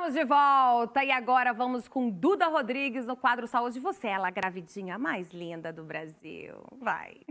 Estamos de volta e agora vamos com Duda Rodrigues no quadro Saúde. Você, ela, a gravidinha mais linda do Brasil. Vai.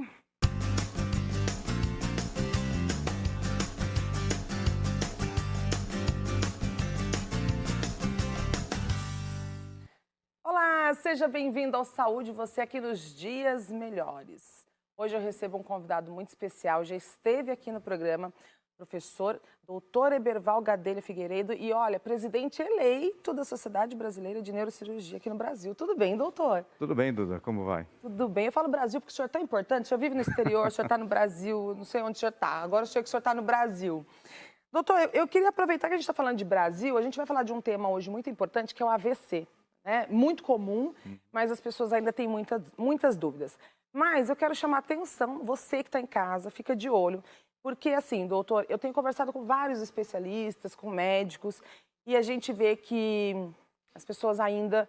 Olá, seja bem-vindo ao Saúde, você aqui nos Dias Melhores. Hoje eu recebo um convidado muito especial, já esteve aqui no programa, professor Dr. Eberval Gadelha Figueiredo e, olha, presidente eleito da Sociedade Brasileira de Neurocirurgia aqui no Brasil. Tudo bem, doutor? Tudo bem, Duda, como vai? Tudo bem. Eu falo Brasil porque o senhor é tão importante, o senhor vive no exterior, o senhor está no Brasil, não sei onde o senhor está, agora eu sei que o senhor está no Brasil. Doutor, eu queria aproveitar que a gente está falando de Brasil, a gente vai falar de um tema hoje muito importante, que é o AVC. Né? Muito comum, mas as pessoas ainda têm muitas dúvidas. Mas eu quero chamar a atenção, você que está em casa, fica de olho, porque assim, doutor, eu tenho conversado com vários especialistas, com médicos, e a gente vê que as pessoas ainda,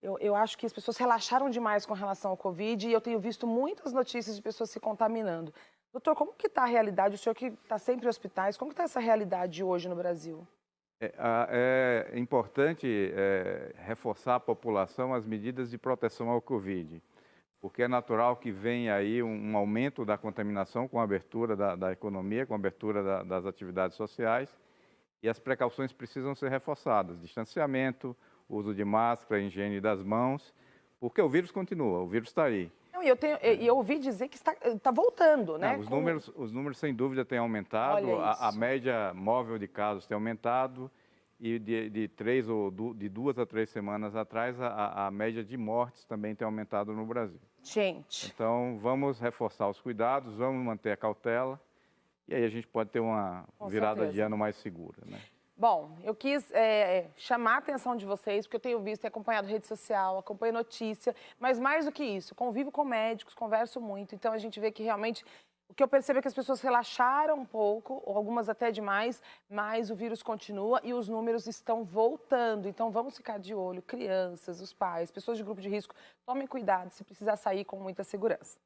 eu acho que as pessoas relaxaram demais com relação ao Covid, e eu tenho visto muitas notícias de pessoas se contaminando. Doutor, como que está a realidade, o senhor que está sempre em hospitais, como que está essa realidade hoje no Brasil? É importante reforçar a população as medidas de proteção ao Covid, porque é natural que venha aí um aumento da contaminação com a abertura da economia, com a abertura das atividades sociais, e as precauções precisam ser reforçadas, distanciamento, uso de máscara, higiene das mãos, porque o vírus continua, o vírus está aí. Eu ouvi dizer que está voltando, né? Os números, sem dúvida, têm aumentado, a média móvel de casos tem aumentado e de 2 a 3 semanas atrás, a média de mortes também tem aumentado no Brasil. Gente. Então, vamos reforçar os cuidados, vamos manter a cautela e aí a gente pode ter uma virada de ano mais segura, né? Bom, eu quis chamar a atenção de vocês, porque eu tenho visto e acompanhado rede social, acompanho notícia, mas mais do que isso, convivo com médicos, converso muito, então a gente vê que realmente, o que eu percebo é que as pessoas relaxaram um pouco, ou algumas até demais, mas o vírus continua e os números estão voltando, então vamos ficar de olho, crianças, os pais, pessoas de grupo de risco, tomem cuidado se precisar sair com muita segurança.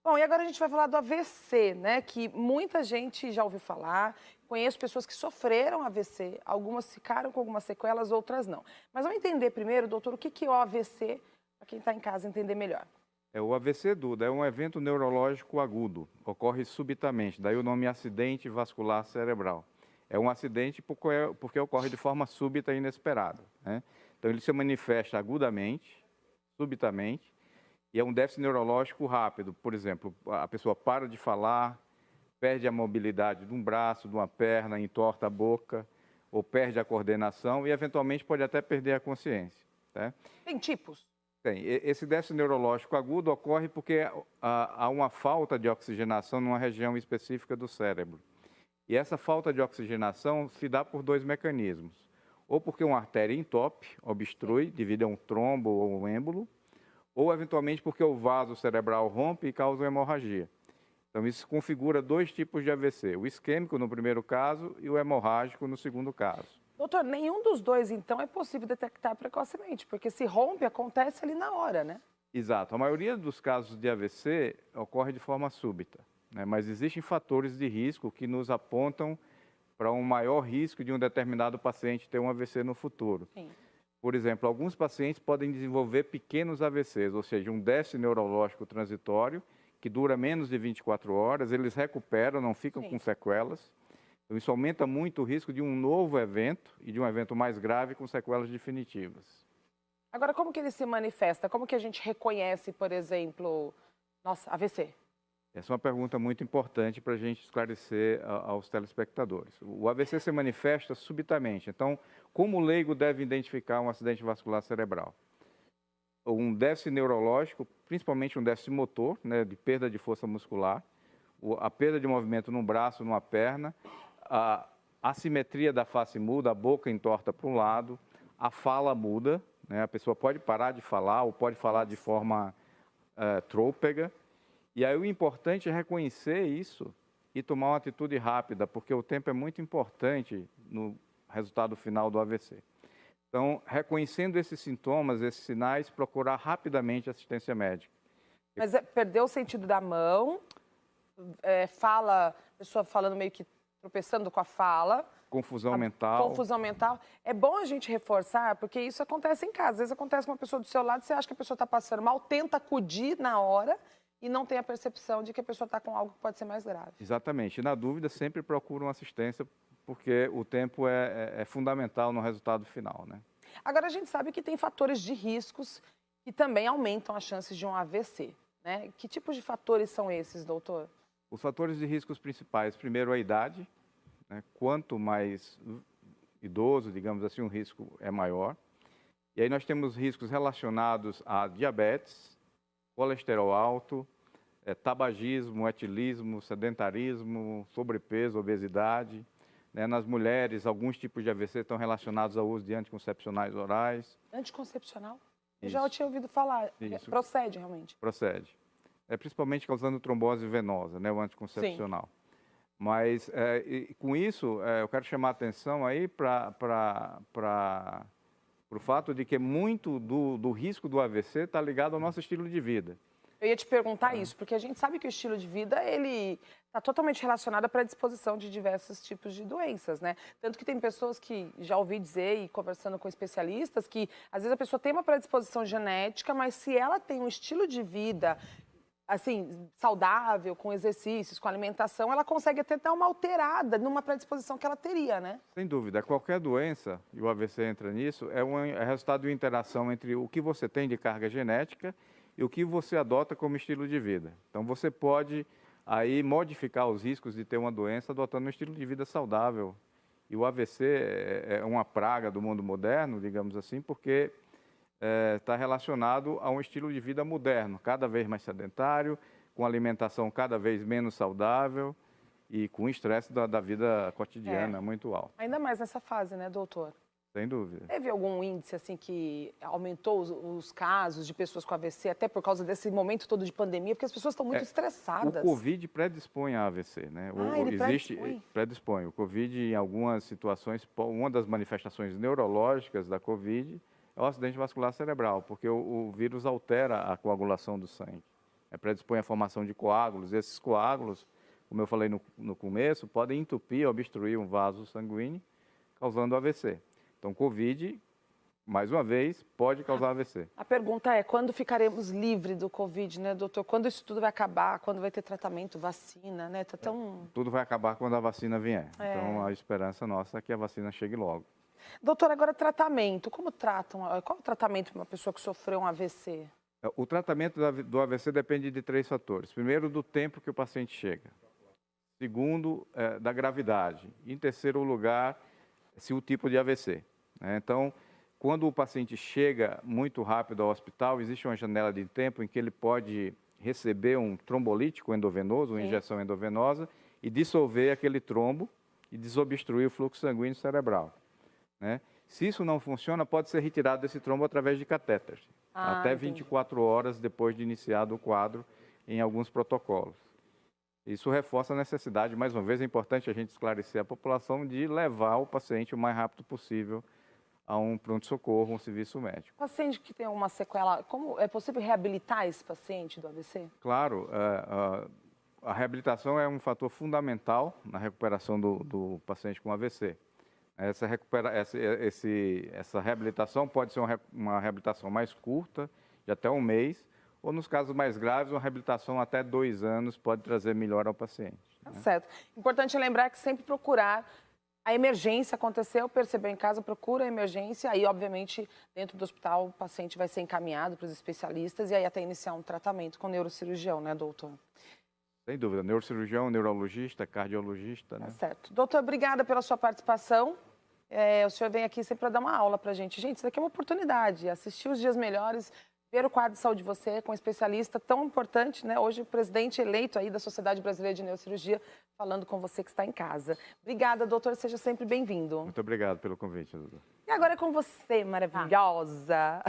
Bom, e agora a gente vai falar do AVC, né, que muita gente já ouviu falar, conheço pessoas que sofreram AVC, algumas ficaram com algumas sequelas, outras não. Mas vamos entender primeiro, doutor, o que é o AVC, para quem está em casa entender melhor. O AVC, Duda, é um evento neurológico agudo, ocorre subitamente, daí o nome acidente vascular cerebral. É um acidente porque ocorre de forma súbita e inesperada, né? Então ele se manifesta agudamente, subitamente, e é um déficit neurológico rápido. Por exemplo, a pessoa para de falar, perde a mobilidade de um braço, de uma perna, entorta a boca, ou perde a coordenação e, eventualmente, pode até perder a consciência. Tá? Tem tipos? Tem. Esse déficit neurológico agudo ocorre porque há uma falta de oxigenação numa região específica do cérebro. E essa falta de oxigenação se dá por 2 mecanismos. Ou porque uma artéria entope, obstrui, devido a um trombo ou um êmbolo, ou, eventualmente, porque o vaso cerebral rompe e causa uma hemorragia. Então, isso configura 2 tipos de AVC, o isquêmico no primeiro caso e o hemorrágico no segundo caso. Doutor, nenhum dos dois, então, é possível detectar precocemente, porque se rompe, acontece ali na hora, né? Exato. A maioria dos casos de AVC ocorre de forma súbita, né? Mas existem fatores de risco que nos apontam para um maior risco de um determinado paciente ter um AVC no futuro. Sim. Por exemplo, alguns pacientes podem desenvolver pequenos AVCs, ou seja, um déficit neurológico transitório, que dura menos de 24 horas, eles recuperam, não ficam com sequelas. Então, isso aumenta muito o risco de um novo evento e de um evento mais grave com sequelas definitivas. Agora, como que ele se manifesta? Como que a gente reconhece, por exemplo, nossa, AVC? Essa é uma pergunta muito importante para a gente esclarecer aos telespectadores. O AVC se manifesta subitamente. Então, como o leigo deve identificar um acidente vascular cerebral? Um déficit neurológico, principalmente um déficit motor, né, de perda de força muscular, a perda de movimento num braço, numa perna, a assimetria da face muda, a boca entorta para um lado, a fala muda, né, a pessoa pode parar de falar ou pode falar de forma trôpega. E aí o importante é reconhecer isso e tomar uma atitude rápida, porque o tempo é muito importante no resultado final do AVC. Então, reconhecendo esses sintomas, esses sinais, procurar rapidamente assistência médica. Mas perdeu o sentido da mão, a pessoa falando meio que tropeçando com a fala, Confusão mental. Confusão mental. É bom a gente reforçar, porque isso acontece em casa. Às vezes acontece com uma pessoa do seu lado, você acha que a pessoa está passando mal, tenta acudir na hora e não tem a percepção de que a pessoa está com algo que pode ser mais grave. Exatamente. E na dúvida, sempre procura uma assistência, porque o tempo é fundamental no resultado final, né? Agora, a gente sabe que tem fatores de riscos que também aumentam as chances de um AVC, né? Que tipos de fatores são esses, doutor? Os fatores de riscos principais, primeiro a idade, né? Quanto mais idoso, digamos assim, o risco é maior. E aí nós temos riscos relacionados a diabetes, colesterol alto, tabagismo, etilismo, sedentarismo, sobrepeso, obesidade. Né? Nas mulheres, alguns tipos de AVC estão relacionados ao uso de anticoncepcionais orais. Anticoncepcional? Eu Isso. já tinha ouvido falar. Isso. Procede, realmente? Procede. Principalmente causando trombose venosa, né? O anticoncepcional. Sim. Mas, com isso, eu quero chamar a atenção aí para o fato de que muito do risco do AVC está ligado ao nosso estilo de vida. Eu ia te perguntar isso, porque a gente sabe que o estilo de vida, ele está totalmente relacionado à predisposição de diversos tipos de doenças, né? Tanto que tem pessoas que, já ouvi dizer e conversando com especialistas, que às vezes a pessoa tem uma predisposição genética, mas se ela tem um estilo de vida assim, saudável, com exercícios, com alimentação, ela consegue até dar uma alterada numa predisposição que ela teria, né? Sem dúvida. Qualquer doença, e o AVC entra nisso, é resultado de uma interação entre o que você tem de carga genética e o que você adota como estilo de vida. Então, você pode aí modificar os riscos de ter uma doença adotando um estilo de vida saudável. E o AVC é uma praga do mundo moderno, digamos assim, porque está relacionado a um estilo de vida moderno, cada vez mais sedentário, com alimentação cada vez menos saudável e com estresse da vida cotidiana muito alto. Ainda mais nessa fase, né, doutor? Sem dúvida. Teve algum índice assim que aumentou os casos de pessoas com AVC, até por causa desse momento todo de pandemia, porque as pessoas estão muito estressadas? O Covid predispõe a AVC, né? Predispõe. O Covid, em algumas situações, uma das manifestações neurológicas da Covid é o acidente vascular cerebral, porque o vírus altera a coagulação do sangue. Predispõe a formação de coágulos. E esses coágulos, como eu falei no começo, podem entupir ou obstruir um vaso sanguíneo, causando AVC. Então, Covid, mais uma vez, pode causar AVC. A pergunta é, quando ficaremos livres do Covid, né, doutor? Quando isso tudo vai acabar? Quando vai ter tratamento, vacina, né? Tá tão... Tudo vai acabar quando a vacina vier. Então, a esperança nossa é que a vacina chegue logo. Doutor, agora tratamento. Como tratam? Qual é o tratamento para uma pessoa que sofreu um AVC? O tratamento do AVC depende de 3 fatores. Primeiro, do tempo que o paciente chega. Segundo, da gravidade. E em terceiro lugar, se o tipo de AVC. Então, quando o paciente chega muito rápido ao hospital, existe uma janela de tempo em que ele pode receber um trombolítico endovenoso, uma injeção endovenosa, e dissolver aquele trombo e desobstruir o fluxo sanguíneo cerebral. Né? Se isso não funciona, pode ser retirado desse trombo através de catéteres, até 24 horas depois de iniciado o quadro em alguns protocolos. Isso reforça a necessidade, mais uma vez, é importante a gente esclarecer a população de levar o paciente o mais rápido possível a um pronto-socorro, um serviço médico. O paciente que tem uma sequela, como é possível reabilitar esse paciente do AVC? Claro, a reabilitação é um fator fundamental na recuperação do paciente com AVC. Essa reabilitação pode ser uma reabilitação mais curta, de até 1 mês, ou nos casos mais graves, uma reabilitação até 2 anos pode trazer melhora ao paciente. Tá certo. Importante lembrar que sempre procurar a emergência aconteceu, percebeu em casa, procura a emergência, aí obviamente dentro do hospital o paciente vai ser encaminhado para os especialistas e aí até iniciar um tratamento com o neurocirurgião, né, doutor? Sem dúvida, neurocirurgião, neurologista, cardiologista, né? Tá certo. Doutor, obrigada pela sua participação. O senhor vem aqui sempre para dar uma aula para a gente. Gente, isso daqui é uma oportunidade, assistir os Dias Melhores, ver o quadro de saúde de você com um especialista tão importante, né? Hoje o presidente eleito aí da Sociedade Brasileira de Neurocirurgia falando com você que está em casa. Obrigada, doutor, seja sempre bem-vindo. Muito obrigado pelo convite, doutor. E agora é com você, maravilhosa.